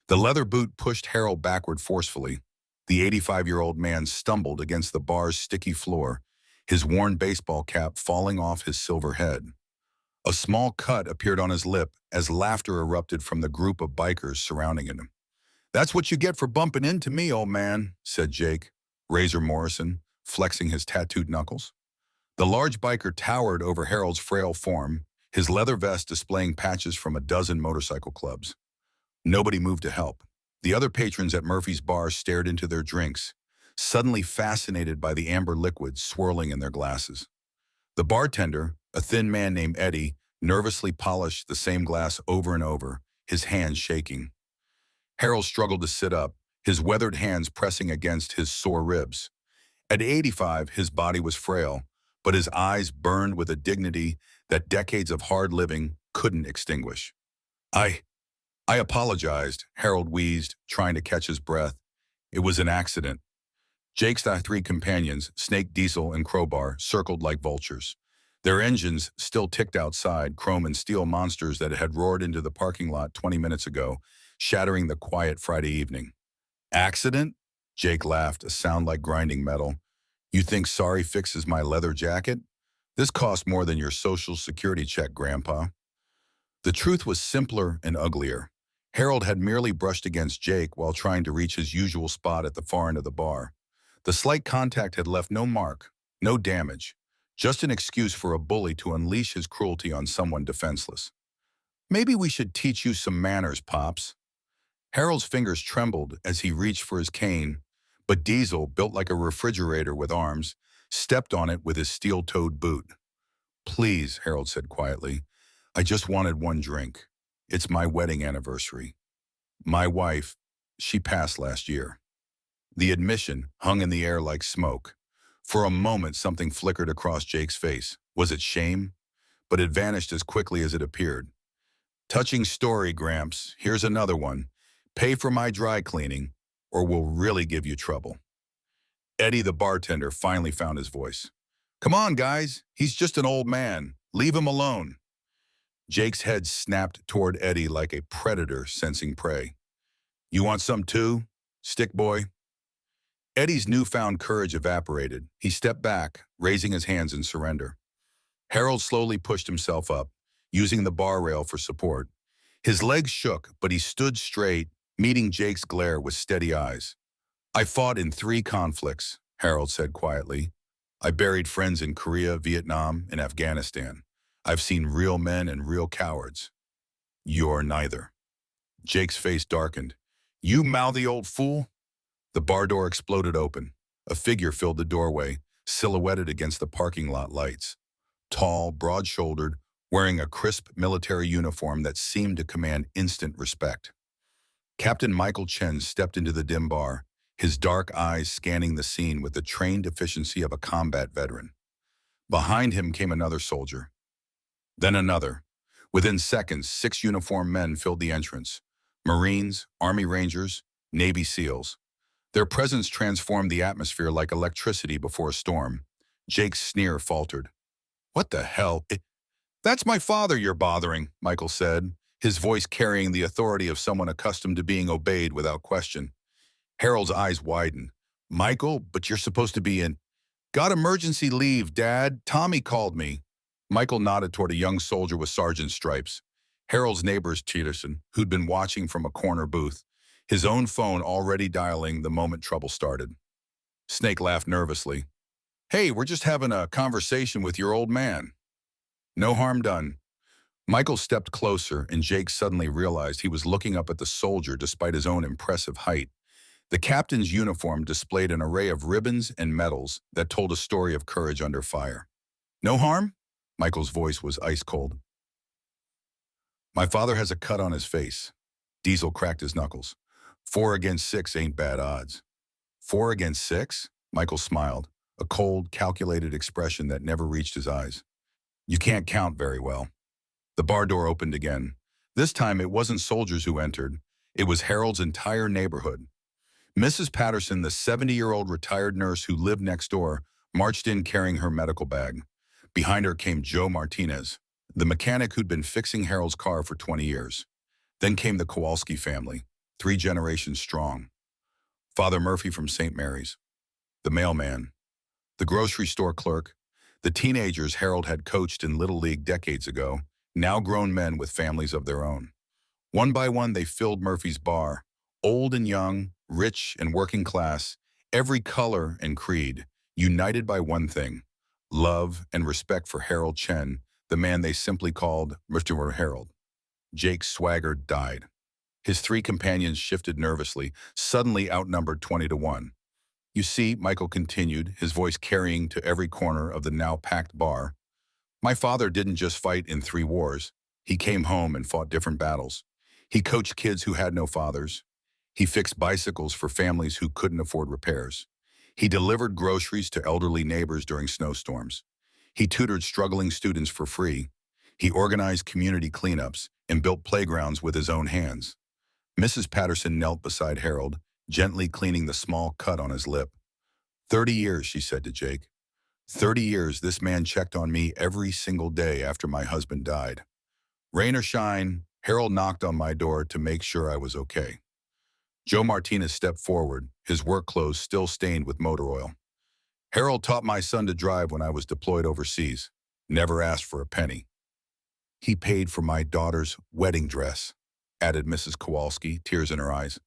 The leather boot pushed Harold backward forcefully. The 85-year-old man stumbled against the bar's sticky floor, his worn baseball cap falling off his silver head. A small cut appeared on his lip as laughter erupted from the group of bikers surrounding him. "That's what you get for bumping into me, old man," said Jake, Razor Morrison, flexing his tattooed knuckles. The large biker towered over Harold's frail form, his leather vest displaying patches from a dozen motorcycle clubs. Nobody moved to help. The other patrons at Murphy's bar stared into their drinks, suddenly fascinated by the amber liquid swirling in their glasses. The bartender, a thin man named Eddie, nervously polished the same glass over and over, his hands shaking. Harold struggled to sit up, his weathered hands pressing against his sore ribs. At 85, his body was frail, but his eyes burned with a dignity that decades of hard living couldn't extinguish. I apologized, Harold wheezed, trying to catch his breath. It was an accident. Jake's three companions, Snake, Diesel, and Crowbar, circled like vultures. Their engines still ticked outside, chrome and steel monsters that had roared into the parking lot 20 minutes ago, shattering the quiet Friday evening. "Accident?" Jake laughed, a sound like grinding metal. "You think sorry fixes my leather jacket? This cost more than your Social Security check, Grandpa." The truth was simpler and uglier. Harold had merely brushed against Jake while trying to reach his usual spot at the far end of the bar. The slight contact had left no mark, no damage, just an excuse for a bully to unleash his cruelty on someone defenseless. "Maybe we should teach you some manners, Pops." Harold's fingers trembled as he reached for his cane, but Diesel, built like a refrigerator with arms, stepped on it with his steel-toed boot. "Please," Harold said quietly, "I just wanted one drink. It's my wedding anniversary. My wife, she passed last year." The admission hung in the air like smoke. For a moment, something flickered across Jake's face. Was it shame? But it vanished as quickly as it appeared. "Touching story, Gramps. Here's another one. Pay for my dry cleaning, or we'll really give you trouble." Eddie, the bartender, finally found his voice. "Come on, guys. He's just an old man. Leave him alone." Jake's head snapped toward Eddie like a predator sensing prey. "You want some too, stick boy?" Eddie's newfound courage evaporated. He stepped back, raising his hands in surrender. Harold slowly pushed himself up, using the bar rail for support. His legs shook, but he stood straight, meeting Jake's glare with steady eyes. "I fought in 3 conflicts," Harold said quietly. "I buried friends in Korea, Vietnam, and Afghanistan. I've seen real men and real cowards. You're neither." Jake's face darkened. "You mouthy old fool." The bar door exploded open. A figure filled the doorway, silhouetted against the parking lot lights. Tall, broad-shouldered, wearing a crisp military uniform that seemed to command instant respect. Captain Michael Chen stepped into the dim bar, his dark eyes scanning the scene with the trained efficiency of a combat veteran. Behind him came another soldier. Then another. Within seconds, 6 uniformed men filled the entrance. Marines, Army Rangers, Navy SEALs. Their presence transformed the atmosphere like electricity before a storm. Jake's sneer faltered. "What the hell? That's my father you're bothering," Michael said, his voice carrying the authority of someone accustomed to being obeyed without question. Harold's eyes widened. "Michael, but you're supposed to be in—" "Got emergency leave, Dad. Tommy called me." Michael nodded toward a young soldier with sergeant's stripes. Harold's neighbor's Peterson, who'd been watching from a corner booth, his own phone already dialing the moment trouble started. Snake laughed nervously. "Hey, we're just having a conversation with your old man." "No harm done." Michael stepped closer, and Jake suddenly realized he was looking up at the soldier despite his own impressive height. The captain's uniform displayed an array of ribbons and medals that told a story of courage under fire. "No harm?" Michael's voice was ice cold. "My father has a cut on his face." Diesel cracked his knuckles. 4 against 6 ain't bad odds." 4 against 6? Michael smiled, a cold, calculated expression that never reached his eyes. "You can't count very well." The bar door opened again. This time it wasn't soldiers who entered. It was Harold's entire neighborhood. Mrs. Patterson, the 70-year-old retired nurse who lived next door, marched in carrying her medical bag. Behind her came Joe Martinez, the mechanic who'd been fixing Harold's car for 20 years. Then came the Kowalski family, 3 generations strong. Father Murphy from St. Mary's, the mailman, the grocery store clerk, the teenagers Harold had coached in Little League decades ago, now grown men with families of their own. One by one, they filled Murphy's bar, old and young, rich and working class, every color and creed, united by one thing, love and respect for Harold Chen, the man they simply called Mr. Harold. Jake's swagger died. His 3 companions shifted nervously, suddenly outnumbered 20-1. You see, Michael continued, his voice carrying to every corner of the now packed bar, my father didn't just fight in 3 wars. He came home and fought different battles. He coached kids who had no fathers. He fixed bicycles for families who couldn't afford repairs. He delivered groceries to elderly neighbors during snowstorms. He tutored struggling students for free. He organized community cleanups and built playgrounds with his own hands. Mrs. Patterson knelt beside Harold, gently cleaning the small cut on his lip. 30 years, she said to Jake. 30 years this man checked on me every single day after my husband died. Rain or shine, Harold knocked on my door to make sure I was okay. Joe Martinez stepped forward, his work clothes still stained with motor oil. Harold taught my son to drive when I was deployed overseas. Never asked for a penny. He paid for my daughter's wedding dress, added Mrs. Kowalski, tears in her eyes.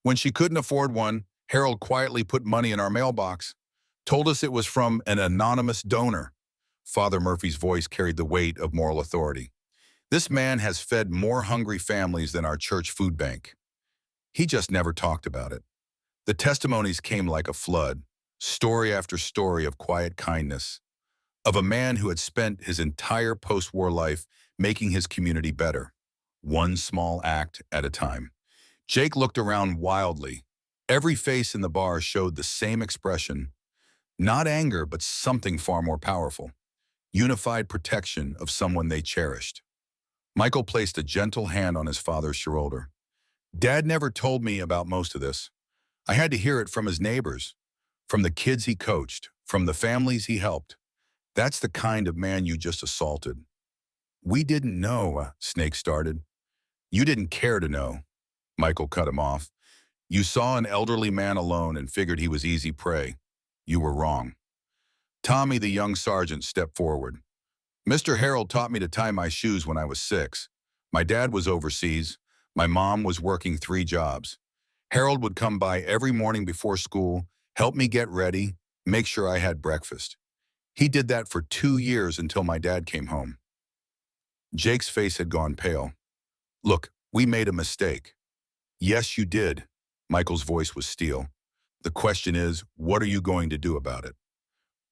When she couldn't afford one, Harold quietly put money in our mailbox, told us it was from an anonymous donor. Father Murphy's voice carried the weight of moral authority. This man has fed more hungry families than our church food bank. He just never talked about it. The testimonies came like a flood, story after story of quiet kindness, of a man who had spent his entire post-war life making his community better, one small act at a time. Jake looked around wildly. Every face in the bar showed the same expression, not anger, but something far more powerful, unified protection of someone they cherished. Michael placed a gentle hand on his father's shoulder. Dad never told me about most of this. I had to hear it from his neighbors, from the kids he coached, from the families he helped. That's the kind of man you just assaulted. We didn't know, Snake started. You didn't care to know. Michael cut him off. You saw an elderly man alone and figured he was easy prey. You were wrong. Tommy, the young sergeant, stepped forward. Mr. Harold taught me to tie my shoes when I was 6. My dad was overseas. My mom was working 3 jobs. Harold would come by every morning before school, help me get ready, make sure I had breakfast. He did that for 2 years until my dad came home. Jake's face had gone pale. Look, we made a mistake. Yes, you did. Michael's voice was steel. The question is, what are you going to do about it?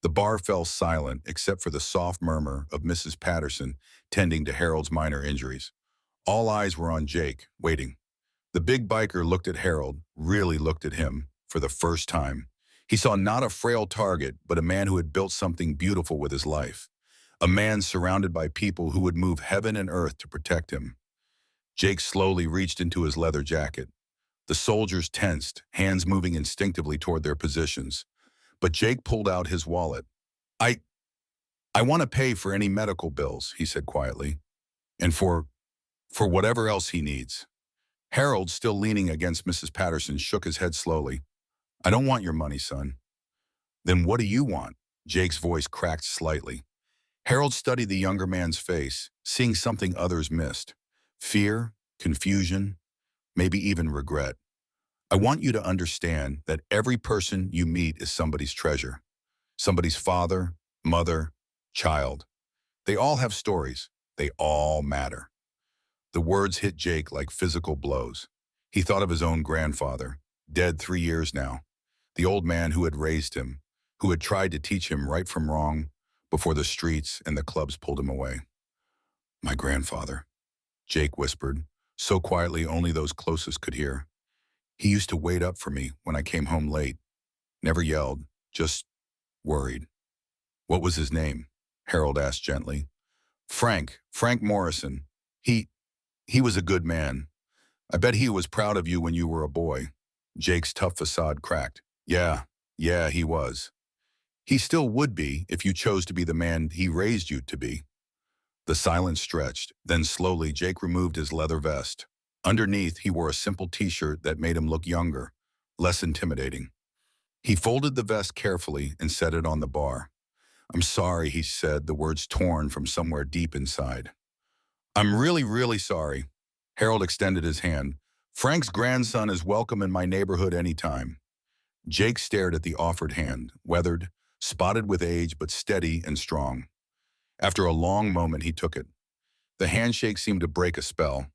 The bar fell silent except for the soft murmur of Mrs. Patterson tending to Harold's minor injuries. All eyes were on Jake, waiting. The big biker looked at Harold, really looked at him, for the first time. He saw not a frail target, but a man who had built something beautiful with his life. A man surrounded by people who would move heaven and earth to protect him. Jake slowly reached into his leather jacket. The soldiers tensed, hands moving instinctively toward their positions. But Jake pulled out his wallet. I want to pay for any medical bills, he said quietly, and for whatever else he needs. Harold, still leaning against Mrs. Patterson, shook his head slowly. I don't want your money, son. Then what do you want? Jake's voice cracked slightly. Harold studied the younger man's face, seeing something others missed. Fear, confusion, maybe even regret. I want you to understand that every person you meet is somebody's treasure. Somebody's father, mother, child. They all have stories. They all matter. The words hit Jake like physical blows. He thought of his own grandfather, dead 3 years now. The old man who had raised him, who had tried to teach him right from wrong before the streets and the clubs pulled him away. My grandfather, Jake whispered, so quietly only those closest could hear. He used to wait up for me when I came home late. Never yelled, just worried. What was his name? Harold asked gently. Frank Morrison. He was a good man. I bet he was proud of you when you were a boy. Jake's tough facade cracked. Yeah, he was. He still would be if you chose to be the man he raised you to be. The silence stretched. Then slowly Jake removed his leather vest. Underneath, he wore a simple t-shirt that made him look younger, less intimidating. He folded the vest carefully and set it on the bar. "I'm sorry," he said, the words torn from somewhere deep inside. "I'm really, really sorry." Harold extended his hand. "Frank's grandson is welcome in my neighborhood anytime." Jake stared at the offered hand, weathered, spotted with age, but steady and strong. After a long moment, he took it. The handshake seemed to break a spell.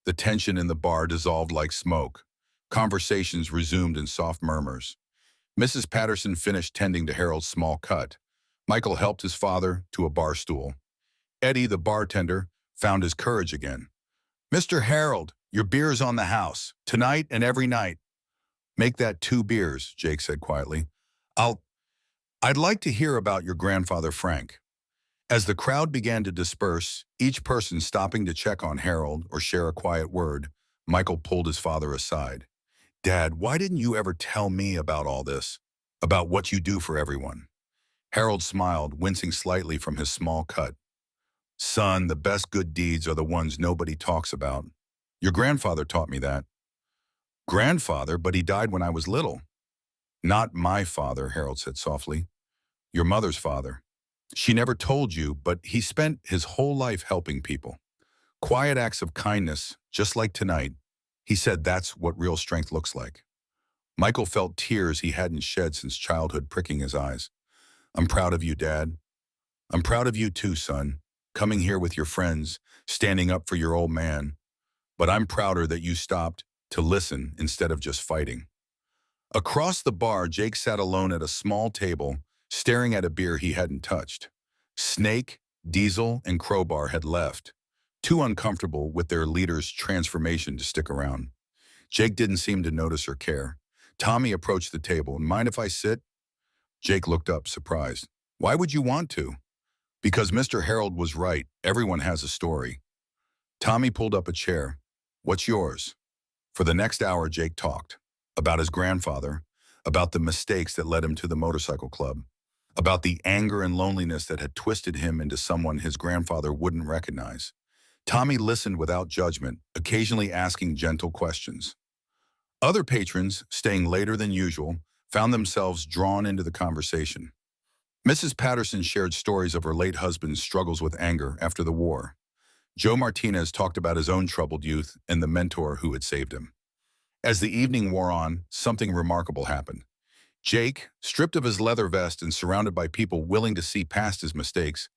The tension in the bar dissolved like smoke. Conversations resumed in soft murmurs. Mrs. Patterson finished tending to Harold's small cut. Michael helped his father to a bar stool. Eddie, the bartender, found his courage again. "Mr. Harold, your beer's on the house, tonight and every night." "Make that 2 beers," Jake said quietly. "I'll... I'd like to hear about your grandfather Frank." As the crowd began to disperse, each person stopping to check on Harold or share a quiet word, Michael pulled his father aside. "Dad, why didn't you ever tell me about all this? About what you do for everyone?" Harold smiled, wincing slightly from his small cut. "Son, the best good deeds are the ones nobody talks about. Your grandfather taught me that." "Grandfather, but he died when I was little." "Not my father," Harold said softly. "Your mother's father. She never told you, but he spent his whole life helping people. Quiet acts of kindness, just like tonight. He said that's what real strength looks like." Michael felt tears he hadn't shed since childhood pricking his eyes. "I'm proud of you, Dad." "I'm proud of you too, son. Coming here with your friends, standing up for your old man. But I'm prouder that you stopped to listen instead of just fighting." Across the bar, Jake sat alone at a small table, staring at a beer he hadn't touched. Snake, Diesel, and Crowbar had left, too uncomfortable with their leader's transformation to stick around. Jake didn't seem to notice or care. Tommy approached the table. "Mind if I sit?" Jake looked up, surprised. "Why would you want to?" "Because Mr. Harold was right. Everyone has a story." Tommy pulled up a chair. "What's yours?" For the next hour, Jake talked. About his grandfather, about the mistakes that led him to the motorcycle club, about the anger and loneliness that had twisted him into someone his grandfather wouldn't recognize. Tommy listened without judgment, occasionally asking gentle questions. Other patrons, staying later than usual, found themselves drawn into the conversation. Mrs. Patterson shared stories of her late husband's struggles with anger after the war. Joe Martinez talked about his own troubled youth and the mentor who had saved him. As the evening wore on, something remarkable happened. Jake, stripped of his leather vest and surrounded by people willing to see past his mistakes,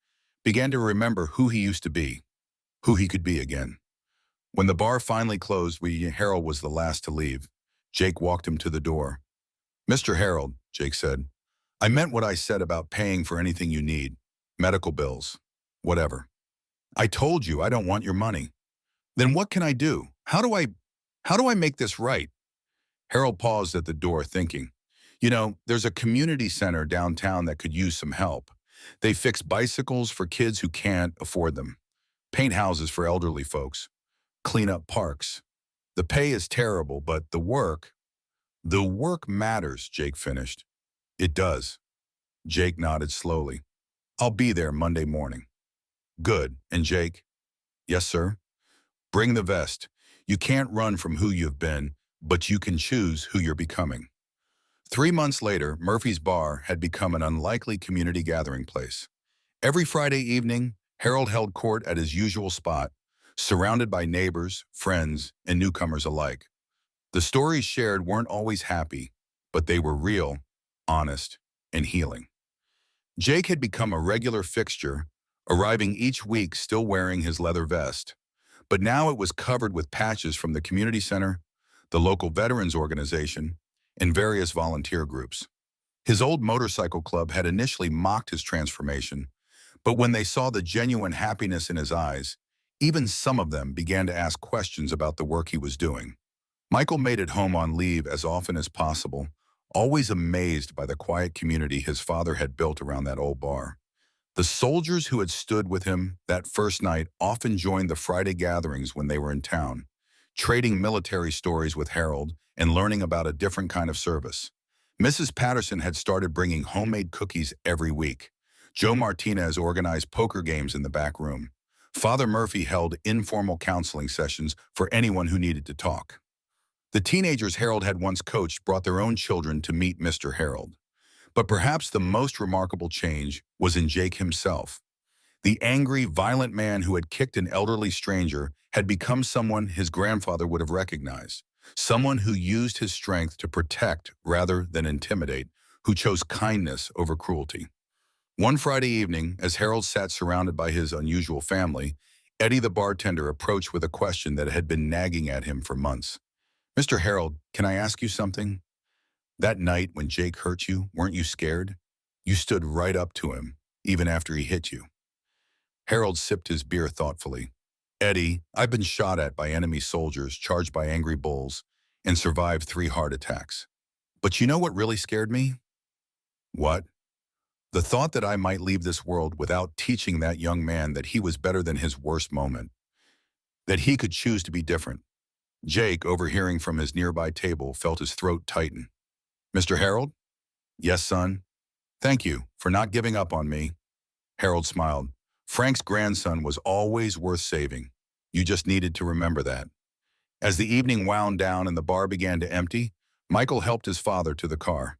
began to remember who he used to be, who he could be again. When the bar finally closed, Harold was the last to leave. Jake walked him to the door. "Mr. Harold," Jake said, "I meant what I said about paying for anything you need. Medical bills. Whatever. I told you I don't want your money. Then what can I do? How do I make this right?" Harold paused at the door, thinking. "You know, there's a community center downtown that could use some help. They fix bicycles for kids who can't afford them, paint houses for elderly folks, clean up parks. The pay is terrible, but the work matters," Jake finished. "It does." Jake nodded slowly. "I'll be there Monday morning." "Good. And Jake?" "Yes, sir." "Bring the vest. You can't run from who you've been, but you can choose who you're becoming." 3 months later, Murphy's Bar had become an unlikely community gathering place. Every Friday evening, Harold held court at his usual spot, surrounded by neighbors, friends, and newcomers alike. The stories shared weren't always happy, but they were real, honest, and healing. Jake had become a regular fixture, arriving each week still wearing his leather vest. But now it was covered with patches from the community center, the local veterans organization, and various volunteer groups. His old motorcycle club had initially mocked his transformation, but when they saw the genuine happiness in his eyes, even some of them began to ask questions about the work he was doing. Michael made it home on leave as often as possible, always amazed by the quiet community his father had built around that old bar. The soldiers who had stood with him that first night often joined the Friday gatherings when they were in town, trading military stories with Harold and learning about a different kind of service. Mrs. Patterson had started bringing homemade cookies every week. Joe Martinez organized poker games in the back room. Father Murphy held informal counseling sessions for anyone who needed to talk. The teenagers Harold had once coached brought their own children to meet Mr. Harold. But perhaps the most remarkable change was in Jake himself. The angry, violent man who had kicked an elderly stranger had become someone his grandfather would have recognized, someone who used his strength to protect rather than intimidate, who chose kindness over cruelty. One Friday evening, as Harold sat surrounded by his unusual family, Eddie the bartender approached with a question that had been nagging at him for months. "Mr. Harold, can I ask you something? That night when Jake hurt you, weren't you scared? You stood right up to him, even after he hit you." Harold sipped his beer thoughtfully. "Eddie, I've been shot at by enemy soldiers, charged by angry bulls, and survived 3 heart attacks. But you know what really scared me?" "What?" "The thought that I might leave this world without teaching that young man that he was better than his worst moment, that he could choose to be different." Jake, overhearing from his nearby table, felt his throat tighten. "Mr. Harold?" "Yes, son." "Thank you for not giving up on me." Harold smiled. "Frank's grandson was always worth saving. You just needed to remember that." As the evening wound down and the bar began to empty, Michael helped his father to the car.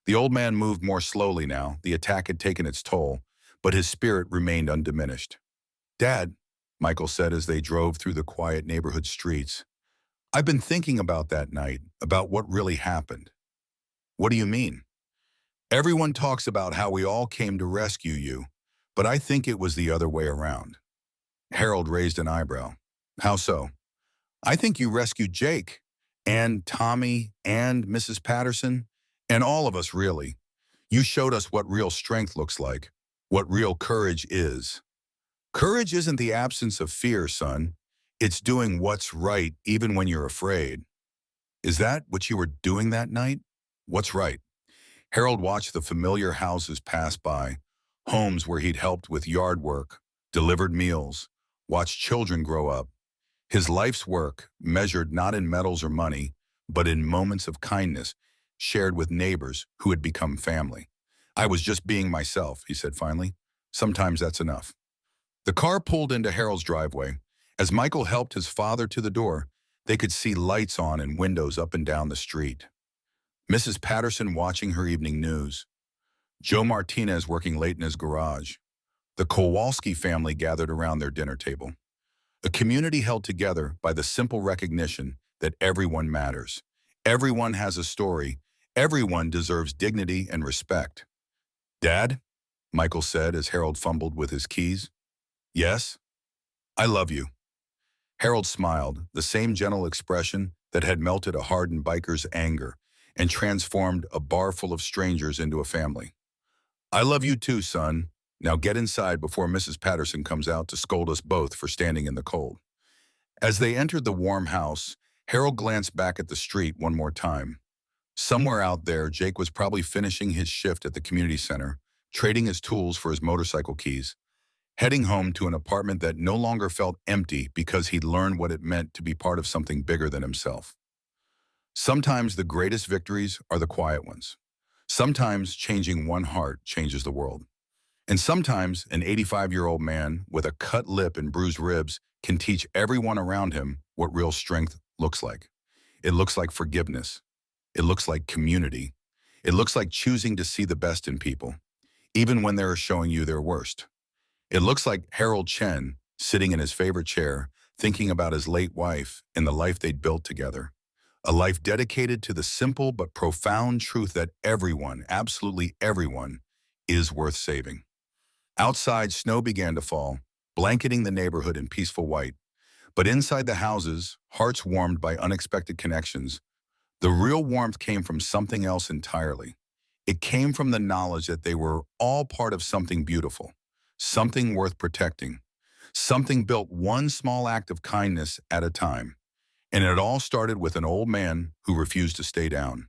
The old man moved more slowly now. The attack had taken its toll, but his spirit remained undiminished. "Dad," Michael said as they drove through the quiet neighborhood streets, "I've been thinking about that night, about what really happened." "What do you mean?" "Everyone talks about how we all came to rescue you, but I think it was the other way around." Harold raised an eyebrow. "How so?" "I think you rescued Jake, and Tommy, and Mrs. Patterson, and all of us, really. You showed us what real strength looks like, what real courage is. Courage isn't the absence of fear, son. It's doing what's right even when you're afraid." "Is that what you were doing that night?" "What's right?" Harold watched the familiar houses pass by, homes where he'd helped with yard work, delivered meals, watched children grow up. His life's work, measured not in medals or money, but in moments of kindness, shared with neighbors who had become family. "I was just being myself," he said finally. "Sometimes that's enough." The car pulled into Harold's driveway. As Michael helped his father to the door, they could see lights on and windows up and down the street. Mrs. Patterson watching her evening news. Joe Martinez working late in his garage. The Kowalski family gathered around their dinner table. A community held together by the simple recognition that everyone matters. Everyone has a story. Everyone deserves dignity and respect. "Dad?" Michael said as Harold fumbled with his keys. "Yes?" "I love you." Harold smiled, the same gentle expression that had melted a hardened biker's anger and transformed a bar full of strangers into a family. "I love you too, son. Now get inside before Mrs. Patterson comes out to scold us both for standing in the cold." As they entered the warm house, Harold glanced back at the street one more time. Somewhere out there, Jake was probably finishing his shift at the community center, trading his tools for his motorcycle keys, heading home to an apartment that no longer felt empty because he'd learned what it meant to be part of something bigger than himself. Sometimes the greatest victories are the quiet ones. Sometimes changing one heart changes the world. And sometimes an 85-year-old man with a cut lip and bruised ribs can teach everyone around him what real strength looks like. It looks like forgiveness. It looks like community. It looks like choosing to see the best in people, even when they're showing you their worst. It looks like Harold Chen sitting in his favorite chair, thinking about his late wife and the life they'd built together. A life dedicated to the simple but profound truth that everyone, absolutely everyone, is worth saving. Outside, snow began to fall, blanketing the neighborhood in peaceful white. But inside the houses, hearts warmed by unexpected connections. The real warmth came from something else entirely. It came from the knowledge that they were all part of something beautiful, something worth protecting, something built one small act of kindness at a time. And it all started with an old man who refused to stay down.